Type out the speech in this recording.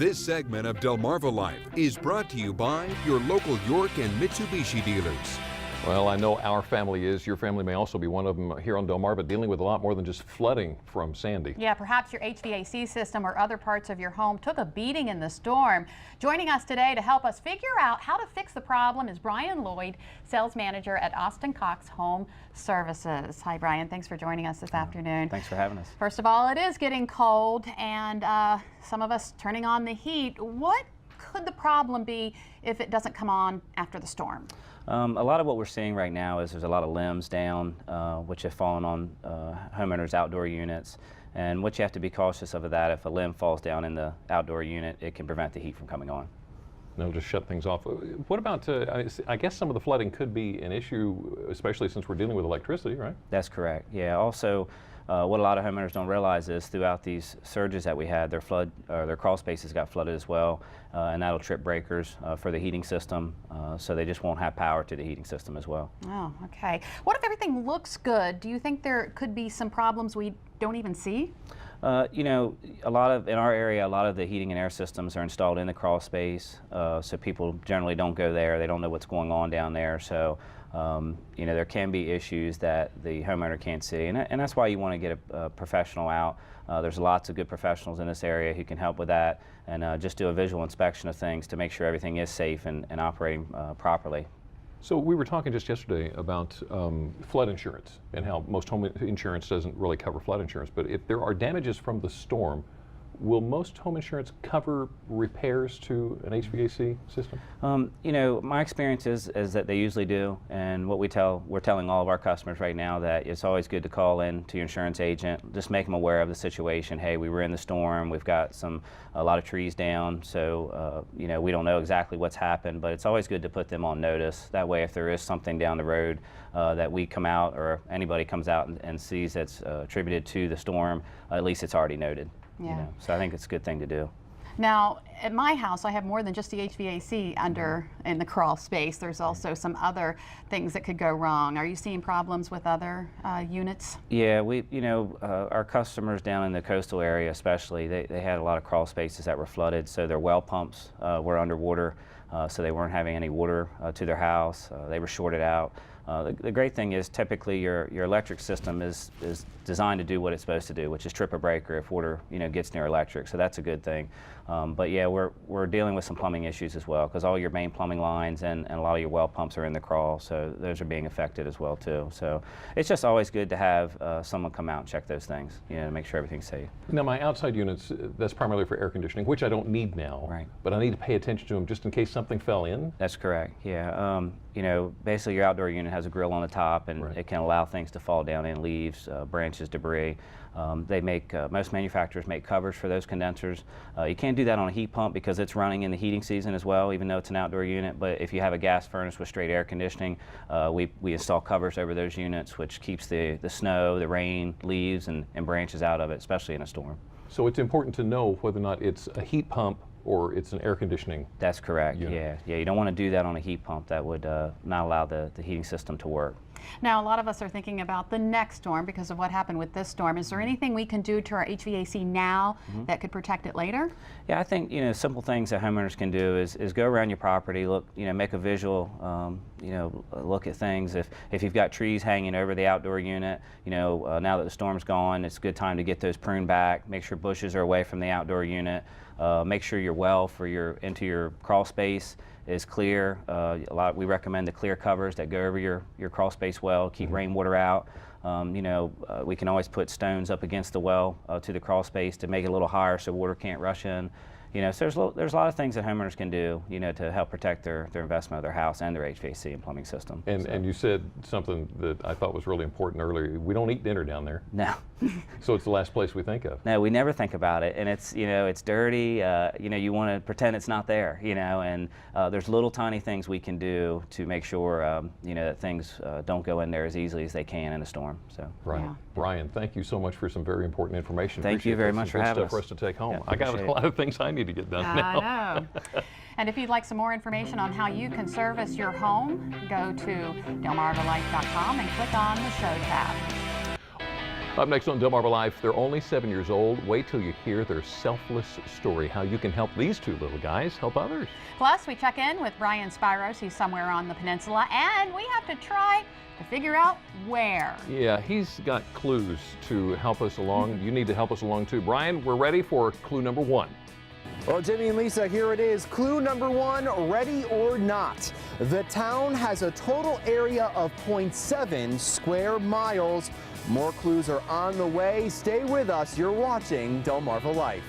This segment of Delmarva Life is brought to you by your local York and Mitsubishi dealers. Well, I know our family is. Your family may also be one of them here on Delmarva, dealing with a lot more than just flooding from Sandy. Yeah, perhaps your HVAC system or other parts of your home took a beating in the storm. Joining us today to help us figure out how to fix the problem is Brian Lloyd, sales manager at Austin Cox Home Services. Hi, Brian. Thanks for joining us this afternoon. Thanks for having us. First of all, it is getting cold, and some of us turning on the heat. What could the problem be if it doesn't come on after the storm? A lot of what we're seeing right now is there's a lot of limbs down, which have fallen on homeowners' outdoor units. And what you have to be cautious of that, if a limb falls down in the outdoor unit, it can prevent the heat from coming on. No, just shut things off. What about, I guess some of the flooding could be an issue, especially since we're dealing with electricity, right? That's correct. Yeah. Also, what a lot of homeowners don't realize is throughout these surges that we had, their crawl spaces got flooded as well, and that'll trip breakers for the heating system, so they just won't have power to the heating system as well. Oh, okay. What if everything looks good? Do you think there could be some problems we don't even see? You know, in our area, a lot of the heating and air systems are installed in the crawl space, so people generally don't go there. They don't know what's going on down there. So, you know, there can be issues that the homeowner can't see, and that's why you want to get a professional out. There's lots of good professionals in this area who can help with that, and just do a visual inspection of things to make sure everything is safe and operating properly. So we were talking just yesterday about flood insurance and how most home insurance doesn't really cover flood insurance. But if there are damages from the storm, will most home insurance cover repairs to an HVAC system? You know, my experience is that they usually do, and what we're telling all of our customers right now that it's always good to call in to your insurance agent, just make them aware of the situation. Hey, we were in the storm, we've got a lot of trees down, so you know, we don't know exactly what's happened, but it's always good to put them on notice. That way, if there is something down the road that we come out or anybody comes out and sees that's attributed to the storm, at least it's already noted. Yeah. You know, so I think it's a good thing to do. Now, at my house, I have more than just the HVAC in the crawl space. There's also some other things that could go wrong. Are you seeing problems with other units? Yeah, you know, our customers down in the coastal area especially, they had a lot of crawl spaces that were flooded, so their well pumps were underwater, so they weren't having any water to their house. They were shorted out. The great thing is typically your electric system is designed to do what it's supposed to do, which is trip a breaker if water, you know, gets near electric. So that's a good thing. But yeah, we're dealing with some plumbing issues as well, because all your main plumbing lines and a lot of your well pumps are in the crawl, so those are being affected as well too. So it's just always good to have someone come out and check those things, you know, to make sure everything's safe. Now, my outside units, that's primarily for air conditioning, which I don't need now. Right. But I need to pay attention to them just in case something fell in. That's correct. Yeah. You know, basically your outdoor unit has a grill on the top, and right. It can allow things to fall down in, leaves, branches, debris. Most manufacturers make covers for those condensers. You can't do that on a heat pump because it's running in the heating season as well, even though it's an outdoor unit. But if you have a gas furnace with straight air conditioning, we install covers over those units, which keeps the snow, the rain, leaves, and branches out of it, especially in a storm. So it's important to know whether or not it's a heat pump or it's an air conditioning. That's correct. unit. Yeah. You don't want to do that on a heat pump. That would not allow the heating system to work. Now, a lot of us are thinking about the next storm because of what happened with this storm. Is there anything we can do to our HVAC now that could protect it later? Yeah, I think, you know, simple things that homeowners can do is go around your property, look, you know, make a visual, you know, look at things. If you've got trees hanging over the outdoor unit, you know, now that the storm's gone, it's a good time to get those pruned back. Make sure bushes are away from the outdoor unit. Make sure your well into your crawl space is clear. We recommend the clear covers that go over your crawl space well, keep rainwater out. You know, we can always put stones up against the well to the crawl space to make it a little higher so water can't rush in. You know, so there's a lot of things that homeowners can do, you know, to help protect their investment of their house and their HVAC and plumbing system. And you said something that I thought was really important earlier. We don't eat dinner down there. No. So it's the last place we think of. No, we never think about it, and it's, you know, it's dirty. You know, you want to pretend it's not there, you know, and there's little tiny things we can do to make sure, you know, that things don't go in there as easily as they can in a storm. So. Right. Yeah. Brian, thank you so much for some very important information. Thank you very much for having us. For us to take home. Yeah, I got a lot of things I need to get done now. I know. And if you'd like some more information on how you can service your home, go to DelmarvaLife.com and click on the Show tab. Up next on Delmarva Life, they're only 7 years old. Wait till you hear their selfless story, how you can help these two little guys help others. Plus, we check in with Brian Spiros, who's somewhere on the peninsula, and we have to try to figure out where. Yeah, he's got clues to help us along. You need to help us along too. Brian, we're ready for clue number 1. Well, Jimmy and Lisa, here it is. Clue number 1, ready or not. The town has a total area of 0.7 square miles. More clues are on the way. Stay with us. You're watching Delmarva Life.